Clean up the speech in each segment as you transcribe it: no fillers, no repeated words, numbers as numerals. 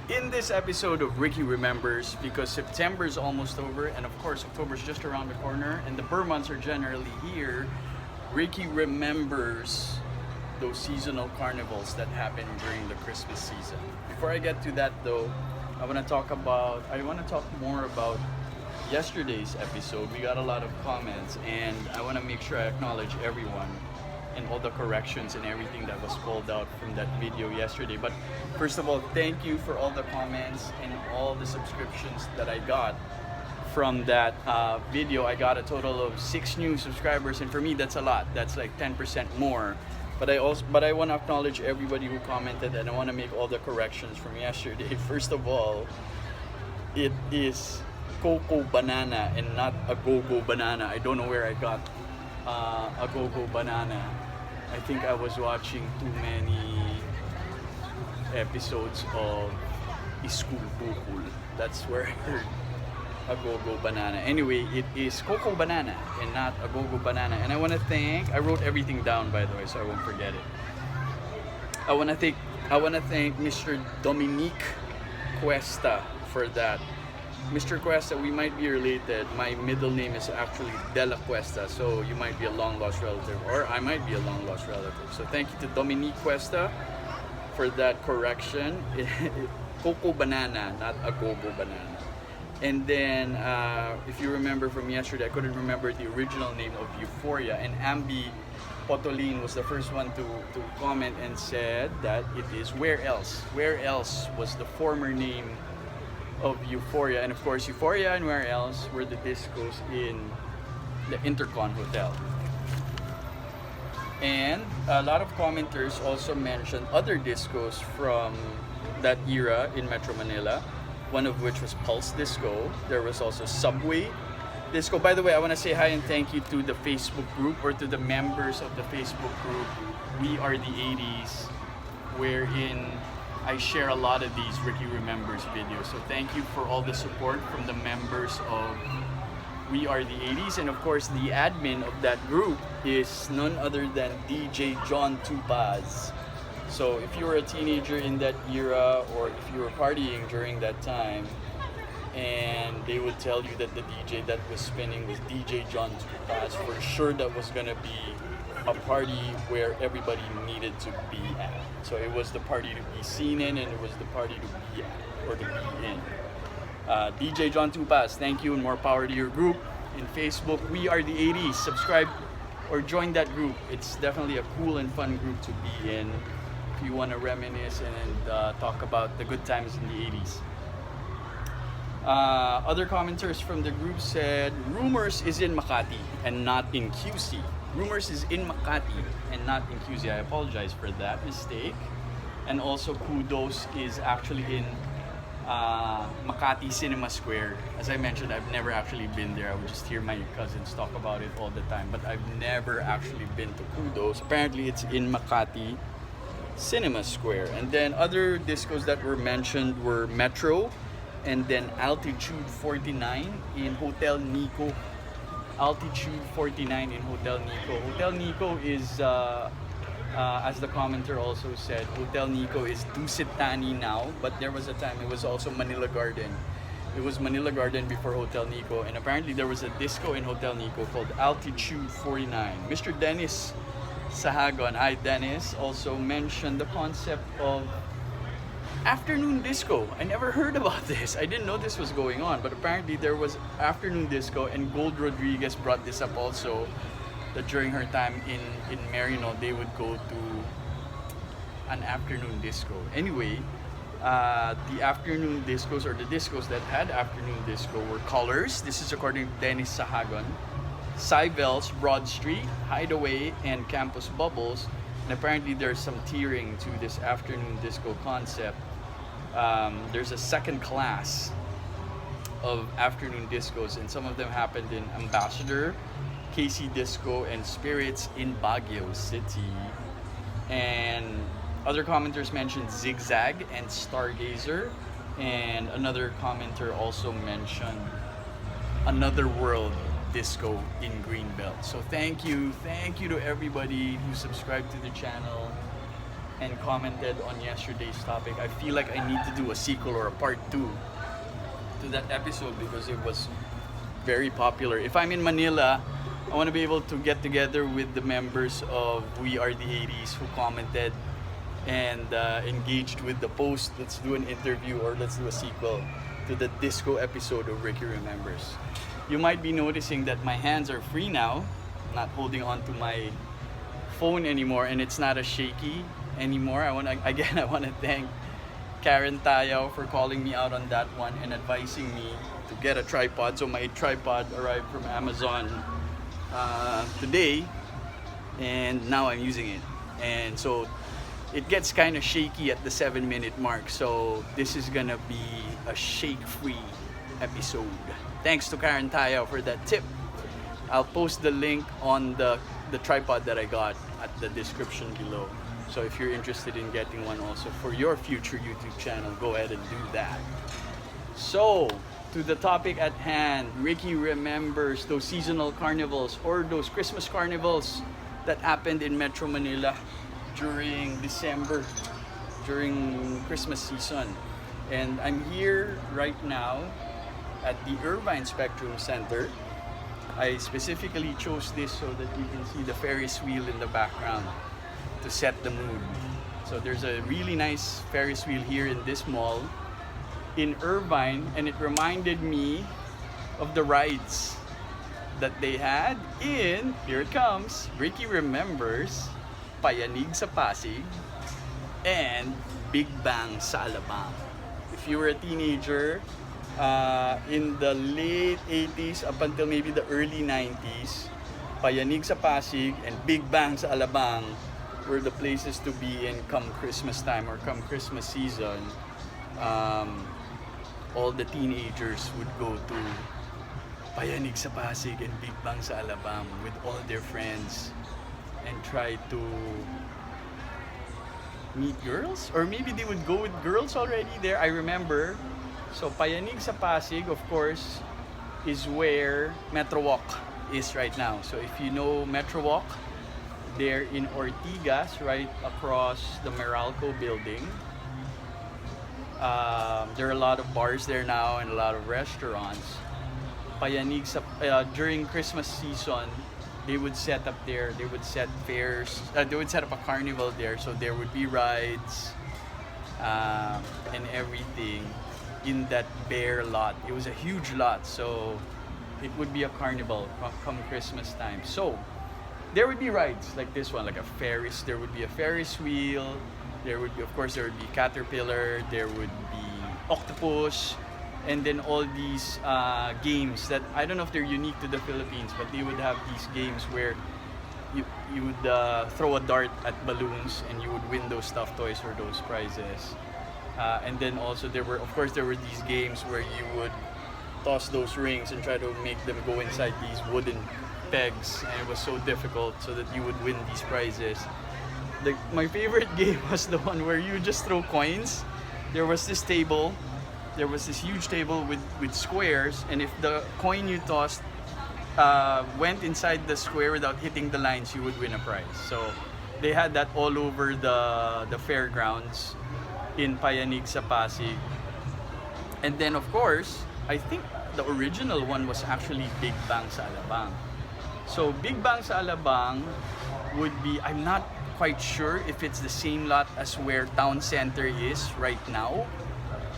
In this episode of Ricky Remembers, because September is almost over, and of course October is just around the corner, and the Burr months are generally here, Ricky remembers those seasonal carnivals that happen during the Christmas season. Before I get to that though, I want to talk more about yesterday's episode. We got a lot of comments, and I want to make sure I acknowledge everyone and all the corrections and everything that was called out from that video yesterday. But first of all, thank you for all the comments and all the subscriptions that I got from that video. I got a total of 6 new subscribers, and for me that's a lot. That's like 10% more. But I want to acknowledge everybody who commented, and I want to make all the corrections from yesterday. First of all, it is cocoa banana and not a go-go banana. I don't know where I got a go-go banana. I think I was watching too many episodes of Iskul Bukul. That's where I heard a go-go banana. Anyway, it is cocoa banana and not a go-go banana. And I wrote everything down, by the way, so I won't forget it. I want to thank Mr. Dominique Cuesta for that. Mr. Cuesta, we might be related. My middle name is actually Dela Cuesta, so you might be a long-lost relative, or I might be a long-lost relative. So thank you to Dominique Cuesta for that correction. Cocoa banana, not a go-go banana. And then, if you remember from yesterday, I couldn't remember the original name of Euphoria, and Ambi Potolin was the first one to comment and said that it is Where Else. Where Else was the former name of Euphoria, and of course Euphoria and Where Else were the discos in the Intercon Hotel. And a lot of commenters also mentioned other discos from that era in Metro Manila, one of which was Pulse Disco. There was also Subway Disco. By the way, I want to say hi and thank you to the Facebook group, or to the members of the Facebook group We Are the 80s, wherein I share a lot of these Ricky Remembers videos. So thank you for all the support from the members of We Are the 80s. And of course, the admin of that group is none other than DJ John Tupaz. So if you were a teenager in that era, or if you were partying during that time, and they would tell you that the DJ that was spinning was DJ John Tupaz, for sure that was gonna be a party where everybody needed to be at. So it was the party to be seen in, and it was the party to be at, or to be in. DJ John Tupaz, thank you, and more power to your group. In Facebook, We Are the 80s. Subscribe or join that group. It's definitely a cool and fun group to be in if you want to reminisce and talk about the good times in the 80s. Other commenters from the group said, Rumors is in Makati and not in QC. Rumors is in Makati and not in QC. I apologize for that mistake. And also Kudos is actually in Makati Cinema Square. As I mentioned, I've never actually been there. I would just hear my cousins talk about it all the time, but I've never actually been to Kudos. Apparently it's in Makati Cinema Square. And then other discos that were mentioned were Metro, and then Altitude 49 in Hotel Nico. Altitude 49 in Hotel Nico. Hotel Nico is, as the commenter also said, Hotel Nico is Dusit Tani now, but there was a time it was also Manila Garden. It was Manila Garden before Hotel Nico, and apparently there was a disco in Hotel Nico called Altitude 49. Mr. Dennis Sahagon, hi Dennis, also mentioned the concept of afternoon disco. I never heard about this. I didn't know this was going on, but apparently there was afternoon disco, and Gold Rodriguez brought this up also, that during her time in Merino, they would go to an afternoon disco. Anyway, the afternoon discos, or the discos that had afternoon disco, were Colors. This is according to Dennis Sahagon. Cybels, Broad Street, Hideaway, and Campus Bubbles. And apparently there's some tiering to this afternoon disco concept. There's a second class of afternoon discos, and some of them happened in Ambassador, KC Disco, and Spirits in Baguio City. And other commenters mentioned Zigzag and Stargazer, and another commenter also mentioned Another World Disco in Greenbelt. So thank you to everybody who subscribed to the channel, and commented on yesterday's topic. I feel like I need to do a sequel or a part 2 to that episode because it was very popular. If I'm in Manila, I want to be able to get together with the members of We Are the 80s who commented and engaged with the post. Let's do an interview or let's do a sequel to the disco episode of Ricky Remembers. You might be noticing that my hands are free now. I'm not holding on to my phone anymore and it's not as shaky anymore. I want to thank Karen Tayo for calling me out on that one and advising me to get a tripod. So my tripod arrived from Amazon today and now I'm using it. And so it gets kind of shaky at the 7-minute mark. So this is gonna be a shake-free episode. Thanks to Karen Tayo for that tip. I'll post the link on the tripod that I got at the description below. So if you're interested in getting one also for your future YouTube channel, go ahead and do that. So, to the topic at hand, Ricky remembers those seasonal carnivals or those Christmas carnivals that happened in Metro Manila during December, during Christmas season. And I'm here right now at the Irvine Spectrum Center. I specifically chose this so that you can see the Ferris wheel in the background to set the mood. So there's a really nice Ferris wheel here in this mall in Irvine, and it reminded me of the rides that they had in, here it comes, Ricky Remembers, Payanig sa Pasig, and Big Bang sa Alabang. If you were a teenager in the late 80s up until maybe the early 90s, Payanig sa Pasig and Big Bang sa Alabang were the places to be in come Christmas time or come Christmas season. All the teenagers would go to Payanig sa Pasig and Big Bang sa Alabang with all their friends and try to meet girls, or maybe they would go with girls already there. I remember. So Payanig sa Pasig, of course, is where Metro Walk is right now. So if you know Metro Walk, they're in Ortigas, right across the Meralco building. There are a lot of bars there now and a lot of restaurants. Payanig sa during Christmas season, they would set up there. They would set fairs. They would set up a carnival there, so there would be rides and everything in that bare lot. It was a huge lot, so it would be a carnival come Christmas time. So there would be rides like this one, like a Ferris. There would be a Ferris wheel. There would be, of course, there would be Caterpillar. There would be Octopus, and then all these games that I don't know if they're unique to the Philippines, but they would have these games where you would throw a dart at balloons and you would win those stuffed toys or those prizes. And then also there were these games where you would toss those rings and try to make them go inside these wooden pegs, and it was so difficult so that you would win these prizes. My favorite game was the one where you just throw coins. There was this huge table with squares, and if the coin you tossed went inside the square without hitting the lines, you would win a prize. So they had that all over the fairgrounds in Payanig sa Pasig. And then of course, I think the original one was actually Big Bang sa Alabang. So Big Bang sa Alabang would be, I'm not quite sure if it's the same lot as where Town Center is right now,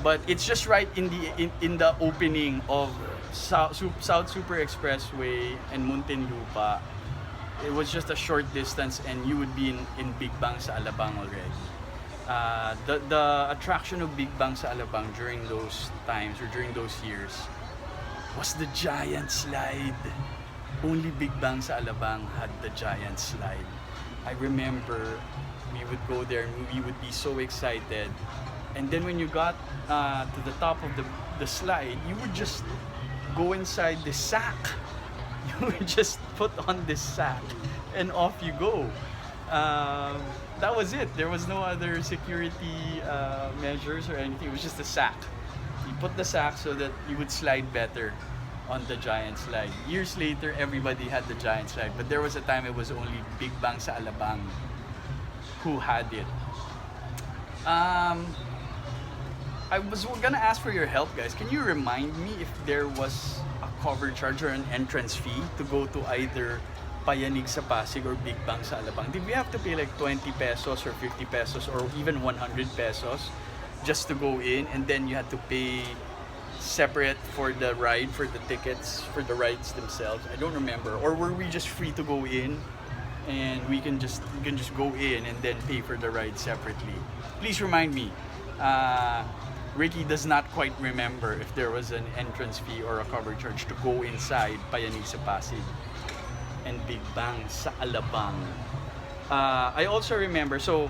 but it's just right in the opening of South Super Expressway and Muntinlupa. It was just a short distance and you would be in Big Bang sa Alabang already. The attraction of Big Bang sa Alabang during those times or during those years was the giant slide. Only Big Bang sa Alabang had the giant slide. I remember we would go there and we would be so excited. And then when you got to the top of the slide, you would just go inside the sack. You would just put on this sack and off you go. That was it. There was no other security measures or anything. It was just a sack. You put the sack so that you would slide better on the giant slide. Years later, everybody had the giant slide, but there was a time it was only Big Bang sa Alabang who had it. Um, I was gonna ask for your help, guys. Can you remind me if there was a cover charge or an entrance fee to go to either Payanig sa Pasig or Big Bang sa Alabang? Did we have to pay like 20 pesos or 50 pesos or even 100 pesos just to go in, and then you had to pay separate for the ride, for the tickets, for the rides themselves? I don't remember. Or were we just free to go in and we can just go in and then pay for the ride separately? Please remind me. Ricky does not quite remember if there was an entrance fee or a cover charge to go inside Payanig sa Pasig and Big Bang sa Alabang. I also remember, so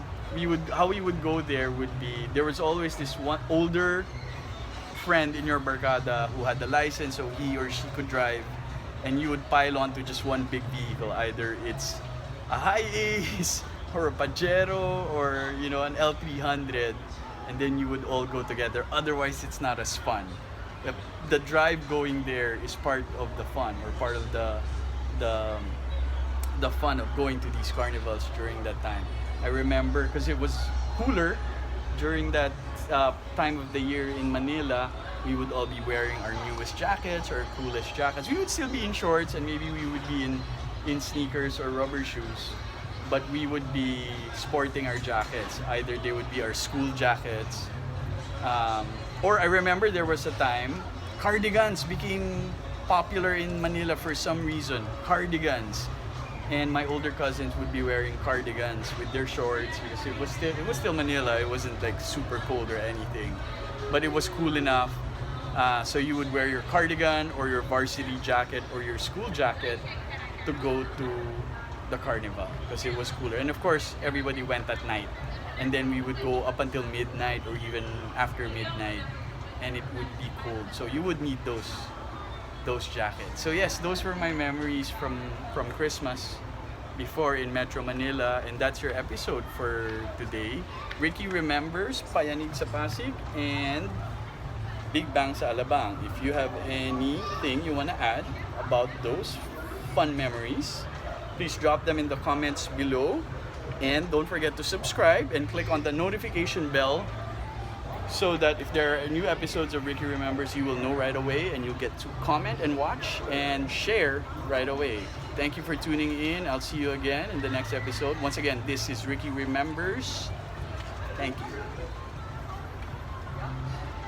how we would go there would be, there was always this one older friend in your barkada who had the license, so he or she could drive, and you would pile onto just one big vehicle. Either it's a Hi-Ace or a Pajero or an L300, and then you would all go together. Otherwise, it's not as fun. The drive going there is part of the fun, or part of the fun of going to these carnivals during that time. I remember because it was cooler during that time of the year in Manila. We would all be wearing our newest jackets or coolest jackets. We would still be in shorts, and maybe we would be in sneakers or rubber shoes, but we would be sporting our jackets. Either they would be our school jackets, or I remember there was a time cardigans became popular in Manila for some reason. Cardigans, and my older cousins would be wearing cardigans with their shorts because it was still Manila. It wasn't like super cold or anything, but it was cool enough. So you would wear your cardigan or your varsity jacket or your school jacket to go to the carnival because it was cooler. And of course, everybody went at night, and then we would go up until midnight or even after midnight, and it would be cold. So you would need those jackets. So yes, those were my memories from Christmas before in Metro Manila, and that's your episode for today. Ricky remembers Payanig sa Pasig and Big Bang sa Alabang. If you have anything you want to add about those fun memories, please drop them in the comments below, and don't forget to subscribe and click on the notification bell so that if there are new episodes of Ricky Remembers, you will know right away, and you'll get to comment and watch and share right away. Thank you for tuning in. I'll see you again in the next episode. Once again, this is Ricky Remembers. Thank you.